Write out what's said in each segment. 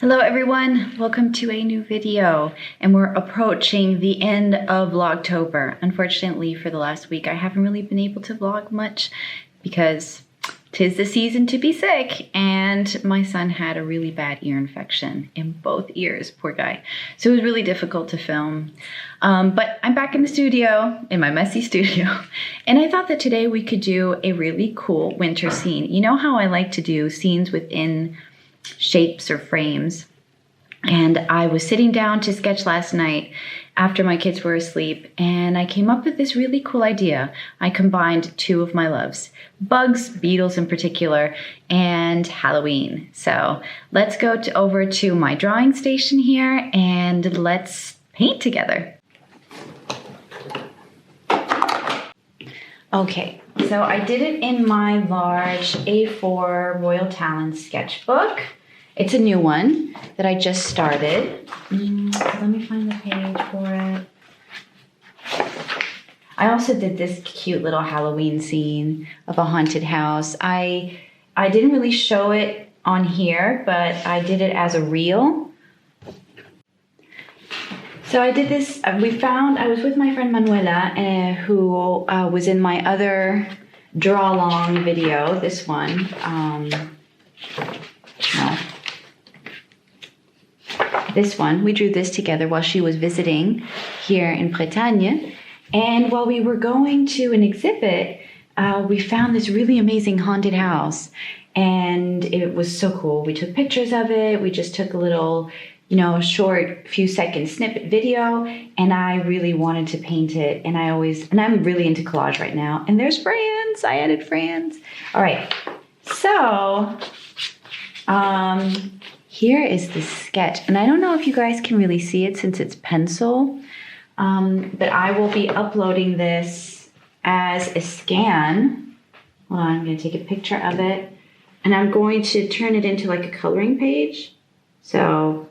Hello everyone, welcome to a new video, and we're approaching the end of Vlogtober. Unfortunately, for the last week I haven't really been able to vlog much because 'tis the season to be sick, and my son had a really bad ear infection in both ears, poor guy. So it was really difficult to film. But I'm back in the studio, in my messy studio, and I thought that today we could do a really cool winter scene. You know how I like to do scenes within shapes or frames, and I was sitting down to sketch last night after my kids were asleep, and I came up with this really cool idea. I combined two of my loves, bugs, beetles in particular, and Halloween. So let's go over to my drawing station here and let's paint together. Okay, so I did it in my large A4 Royal Talon sketchbook. It's a new one that I just started. Let me find the page for it. I also did this cute little Halloween scene of a haunted house. I didn't really show it on here, but I did it as a reel. So I did this, I was with my friend Manuela, who was in my other draw along video, this one. This one, we drew this together while she was visiting here in Bretagne. And while we were going to an exhibit, we found this really amazing haunted house. And it was so cool. We took pictures of it. We just took a little, short few second snippet video, and I really wanted to paint it. And I'm really into collage right now. And there's Franz, I added Franz. All right, so here is the sketch. And I don't know if you guys can really see it since it's pencil, but I will be uploading this as a scan. Hold on, I'm gonna take a picture of it. And I'm going to turn it into like a coloring page. So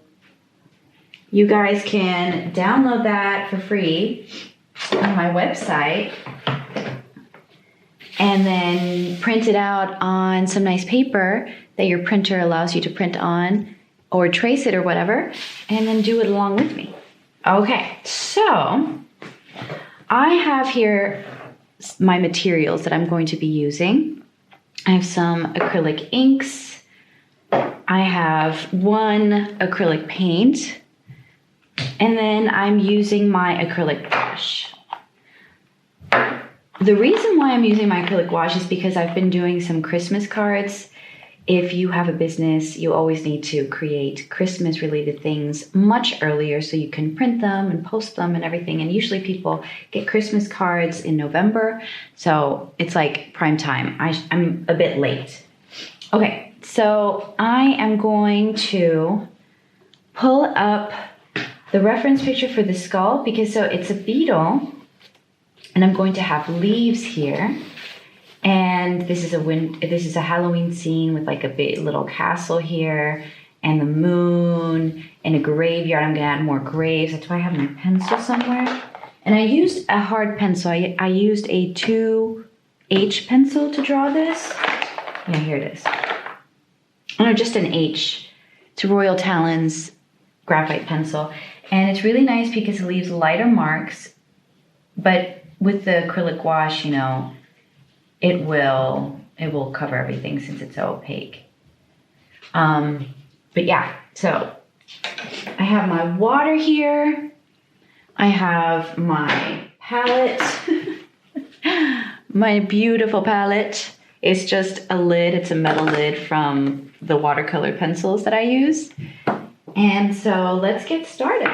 you guys can download that for free on my website and then print it out on some nice paper that your printer allows you to print on or trace it or whatever, and then do it along with me. Okay, so I have here my materials that I'm going to be using. I have some acrylic inks. I have one acrylic paint. And then I'm using my acrylic wash. The reason why I'm using my acrylic wash is because I've been doing some Christmas cards. If you have a business, you always need to create Christmas related things much earlier so you can print them and post them and everything. And usually people get Christmas cards in November. So it's like prime time. I'm a bit late. Okay, so I am going to pull up the reference picture for the skull because it's a beetle, and I'm going to have leaves here. And this is a Halloween scene with like a big little castle here, and the moon, and a graveyard. I'm gonna add more graves. That's why I have my pencil somewhere. And I used a hard pencil. I used a 2H pencil to draw this. Yeah, here it is. Oh no, just an H. It's Royal Talon's graphite pencil. And it's really nice because it leaves lighter marks, but with the acrylic wash, it will cover everything since it's so opaque. But yeah, so I have my water here. I have my palette, my beautiful palette. It's just a lid, it's a metal lid from the watercolor pencils that I use. And so let's get started.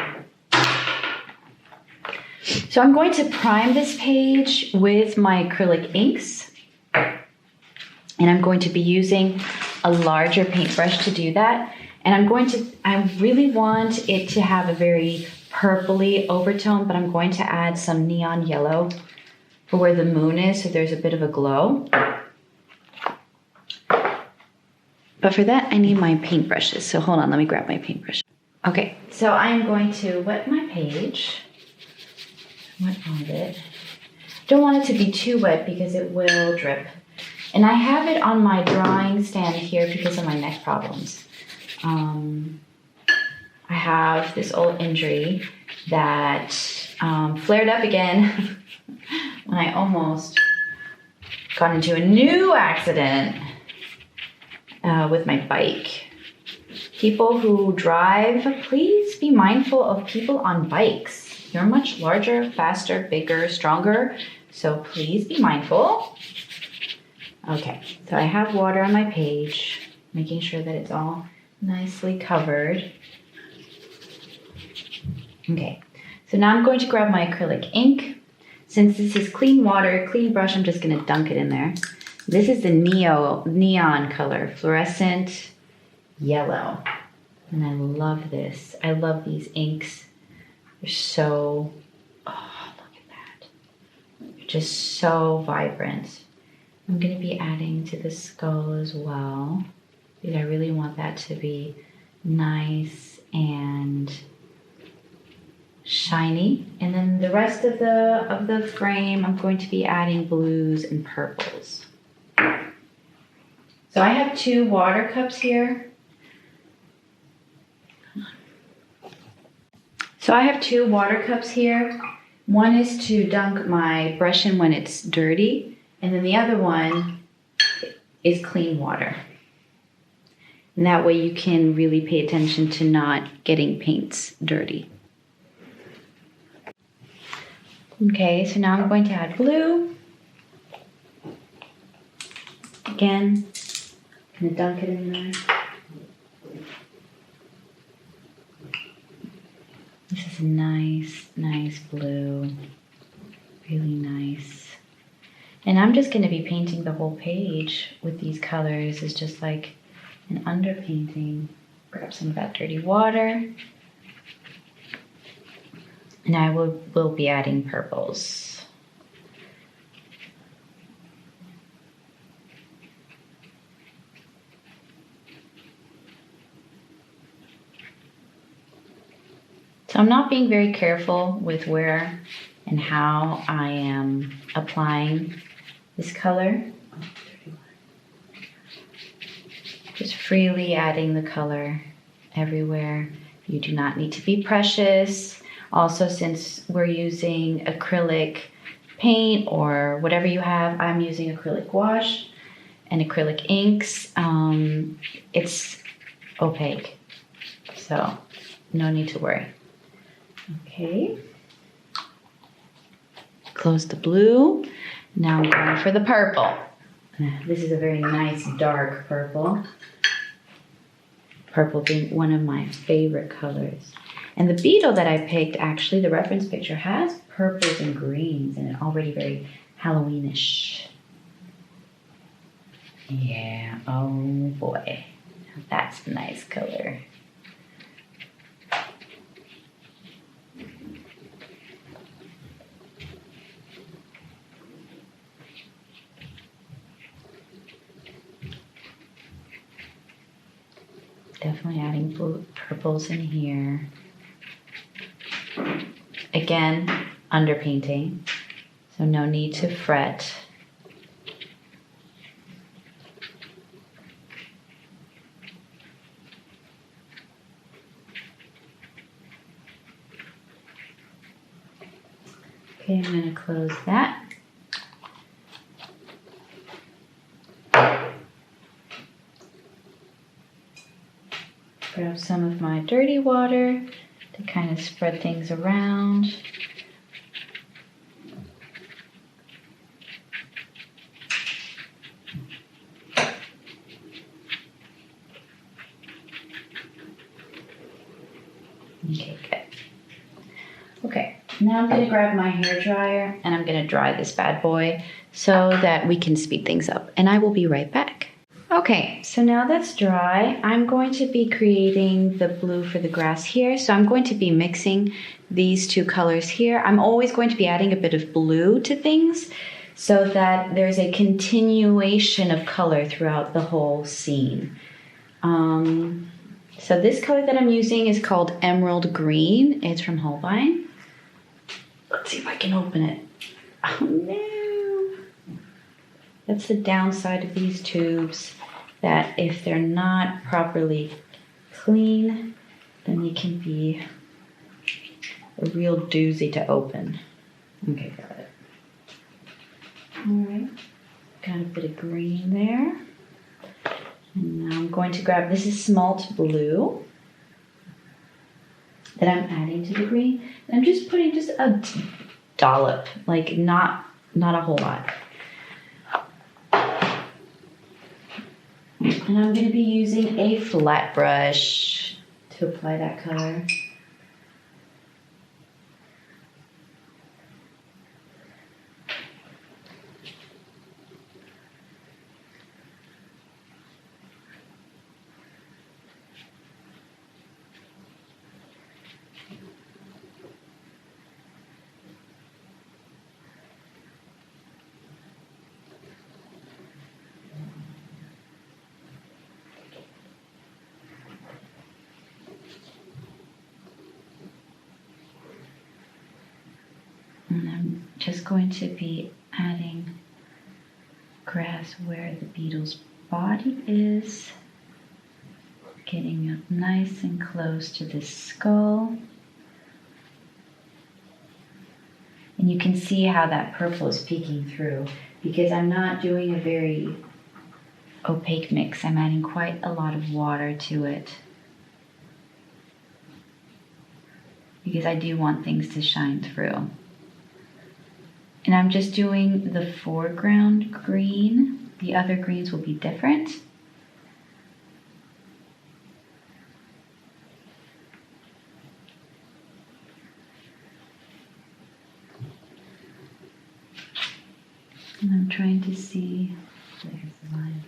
So I'm going to prime this page with my acrylic inks. And I'm going to be using a larger paintbrush to do that. And I really want it to have a very purpley overtone, but I'm going to add some neon yellow for where the moon is, so there's a bit of a glow. But for that, I need my paintbrushes. So hold on, let me grab my paintbrush. Okay, so I'm going to wet my page. Wet all of it. Don't want it to be too wet because it will drip. And I have it on my drawing stand here because of my neck problems. I have this old injury that flared up again when I almost got into a new accident with my bike. People who drive, please be mindful of people on bikes. You're much larger, faster, bigger, stronger, so please be mindful. Okay, so I have water on my page, making sure that it's all nicely covered. Okay, so now I'm going to grab my acrylic ink. Since this is clean water, clean brush, I'm just gonna dunk it in there. This is the neon color, fluorescent yellow. And I love this. I love these inks. They're so, oh, look at that. They're just so vibrant. I'm gonna be adding to the skull as well, because I really want that to be nice and shiny. And then the rest of the frame, I'm going to be adding blues and purples. So I have 2 water cups here. One is to dunk my brush in when it's dirty, and then the other one is clean water. And that way you can really pay attention to not getting paints dirty. Okay, so now I'm going to add blue. Again, I'm gonna dunk it in there. This is a nice blue, really nice. And I'm just gonna be painting the whole page with these colors. It's just like an underpainting. Grab some of that dirty water. And I will be adding purples. So I'm not being very careful with where and how I am applying this color. Just freely adding the color everywhere. You do not need to be precious. Also, since we're using acrylic paint or whatever you have, I'm using acrylic wash and acrylic inks. It's opaque, so no need to worry. Okay, close the blue. Now I'm going for the purple. This is a very nice dark purple. Purple being one of my favorite colors. And the beetle that I picked, actually, the reference picture has purples and greens and already very Halloweenish. Yeah, oh boy, that's a nice color. Definitely adding blue, purples in here. Again, underpainting, so no need to fret. Okay, I'm going to close that. Grab some of my dirty water to kind of spread things around. Okay, good. Okay, now I'm going to grab my hair dryer and I'm going to dry this bad boy so that we can speed things up, and I will be right back. Okay, so now that's dry, I'm going to be creating the blue for the grass here. So I'm going to be mixing these 2 colors here. I'm always going to be adding a bit of blue to things so that there's a continuation of color throughout the whole scene. So this color that I'm using is called Emerald Green. It's from Holbein. Let's see if I can open it. Oh no! That's the downside of these tubes, that if they're not properly clean, then they can be a real doozy to open. Okay, got it. All right, got a bit of green there. And now I'm going to grab, this is smalt blue that I'm adding to the green. And I'm just putting just a dollop, like not a whole lot. And I'm going to be using a flat brush to apply that color. And I'm just going to be adding grass where the beetle's body is, getting up nice and close to the skull. And you can see how that purple is peeking through because I'm not doing a very opaque mix. I'm adding quite a lot of water to it because I do want things to shine through. And I'm just doing the foreground green. The other greens will be different. And I'm trying to see, there's the line.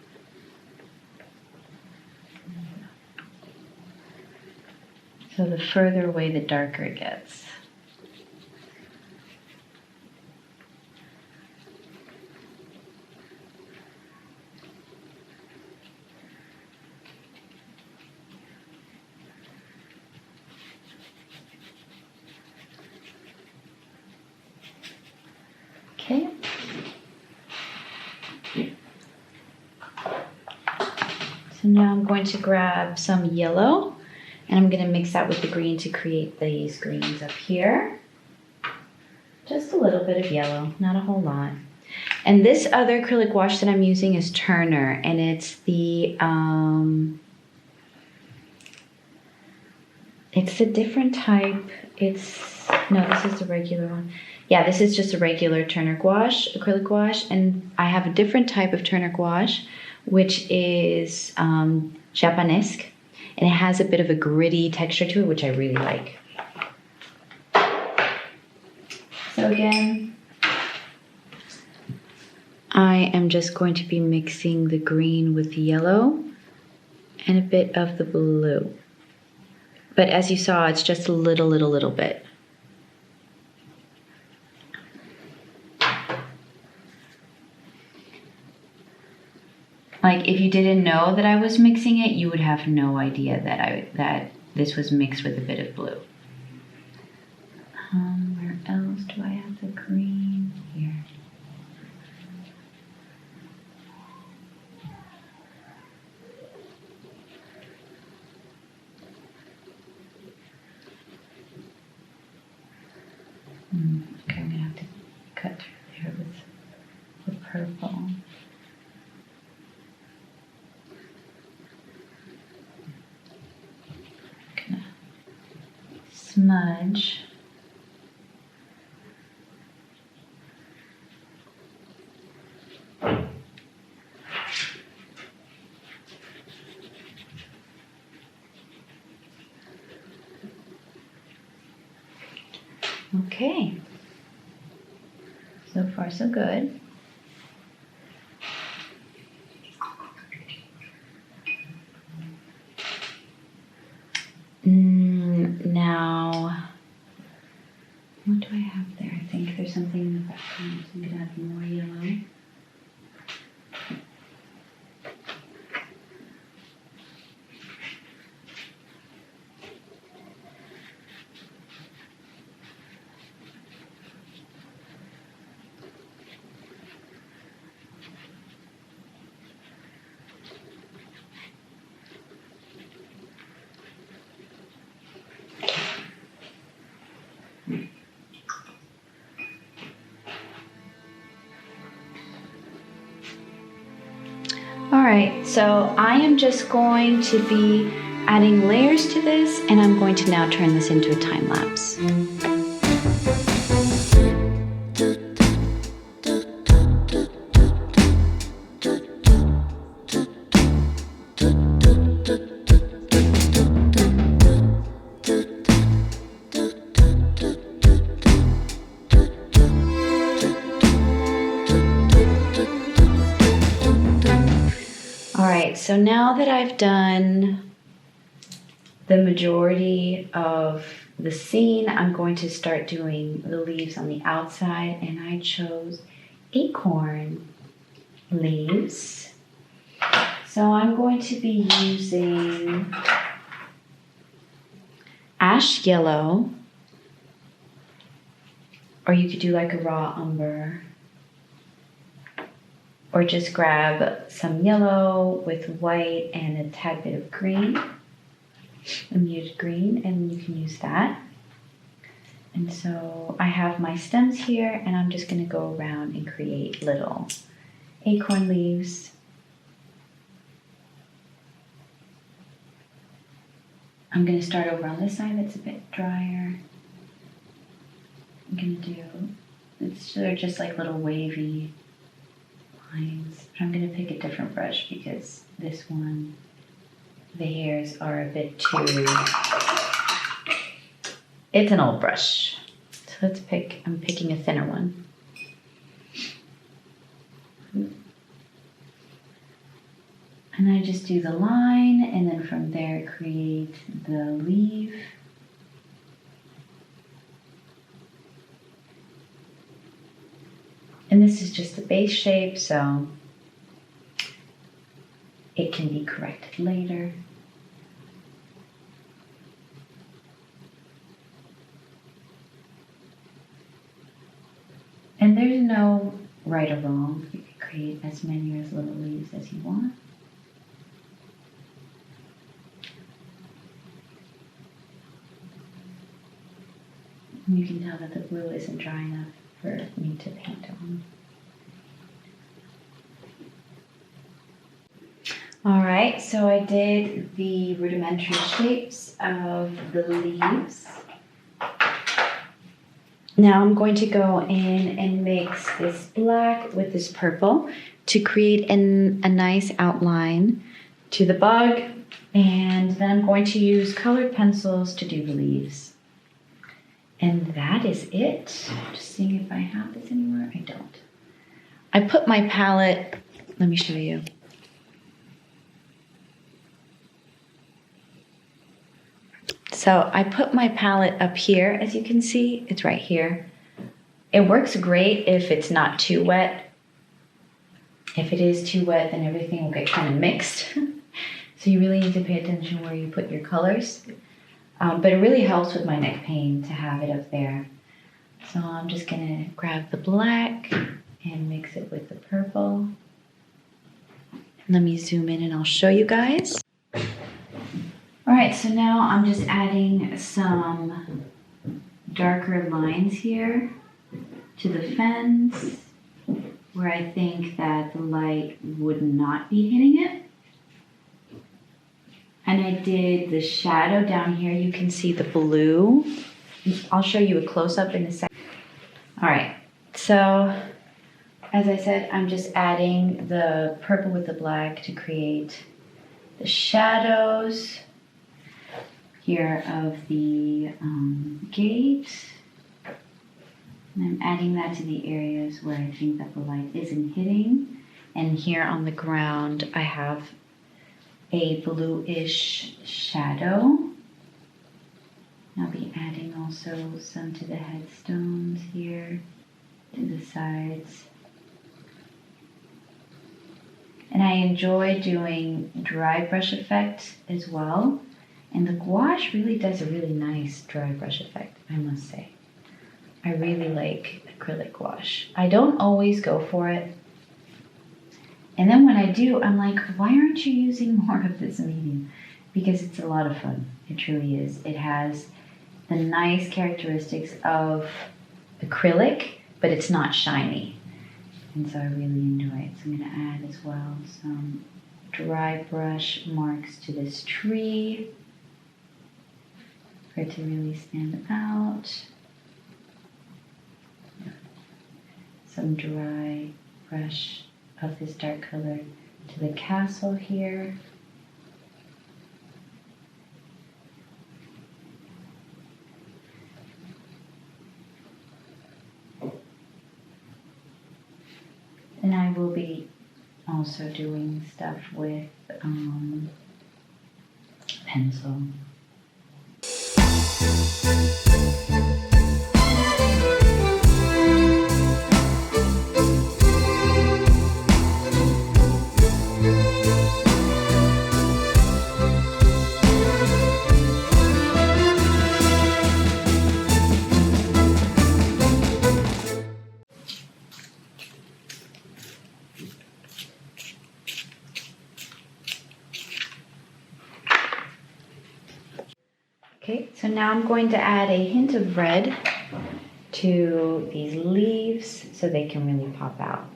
So the further away, the darker it gets. Okay. So now I'm going to grab some yellow and I'm going to mix that with the green to create these greens up here. Just a little bit of yellow, not a whole lot. And this other acrylic wash that I'm using is Turner, and it's the it's a different type. No, this is the regular one. Yeah, this is just a regular Turner gouache, acrylic gouache, and I have a different type of Turner gouache, which is Japanesque, and it has a bit of a gritty texture to it, which I really like. So again, I am just going to be mixing the green with the yellow and a bit of the blue. But as you saw, it's just a little bit. Like if you didn't know that I was mixing it, you would have no idea that this was mixed with a bit of blue. Where else do I have the green? Here. Okay, I'm gonna have to cut through there with the purple. Gonna smudge. Okay, so far so good. Now, what do I have there? I think there's something in the background, so I'm gonna add more yellow. right, so I am just going to be adding layers to this, and I'm going to now turn this into a time lapse. So now that I've done the majority of the scene, I'm going to start doing the leaves on the outside, and I chose acorn leaves. So I'm going to be using ash yellow, or you could do like a raw umber. Or just grab some yellow with white and a tad bit of green, a muted green, and you can use that. And so I have my stems here, and I'm just going to go around and create little acorn leaves. I'm going to start over on this side that's a bit drier. I'm going to do, they're just like little wavy lines. But I'm going to pick a different brush because this one, the hairs are a bit too, it's an old brush. So let's pick, I'm picking a thinner one. And I just do the line, and then from there create the leaf. And this is just the base shape, so it can be corrected later. And there's no right or wrong. You can create as many or as little leaves as you want. And you can tell that the blue isn't dry enough for me to paint on. All right, so I did the rudimentary shapes of the leaves. Now I'm going to go in and mix this black with this purple to create a nice outline to the bug, and then I'm going to use colored pencils to do the leaves. And that is it. Just seeing if I have this anywhere. I don't. I put my palette, let me show you. So I put my palette up here, as you can see, it's right here. It works great if it's not too wet. If it is too wet, then everything will get kind of mixed. So you really need to pay attention where you put your colors. But it really helps with my neck pain to have it up there. So I'm just gonna grab the black and mix it with the purple. Let me zoom in and I'll show you guys. All right, so now I'm just adding some darker lines here to the fence where I think that the light would not be hitting it. And I did the shadow down here. You can see the blue. I'll show you a close-up in a second. All right, so as I said, I'm just adding the purple with the black to create the shadows here of the gate. And I'm adding that to the areas where I think that the light isn't hitting. And here on the ground, I have a bluish shadow. I'll be adding also some to the headstones here, to the sides. And I enjoy doing dry brush effect as well. And the gouache really does a really nice dry brush effect, I must say. I really like acrylic gouache. I don't always go for it. And then when I do, I'm like, why aren't you using more of this medium? Because it's a lot of fun. It truly is. It has the nice characteristics of acrylic, but it's not shiny. And so I really enjoy it. So I'm going to add as well some dry brush marks to this tree for it to really stand out. Some dry brush of this dark color to the castle here. And I will be also doing stuff with pencil. Okay, so now I'm going to add a hint of red to these leaves so they can really pop out.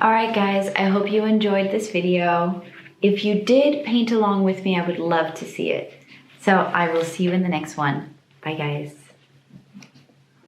Alright guys, I hope you enjoyed this video. If you did paint along with me, I would love to see it. So I will see you in the next one. Bye guys.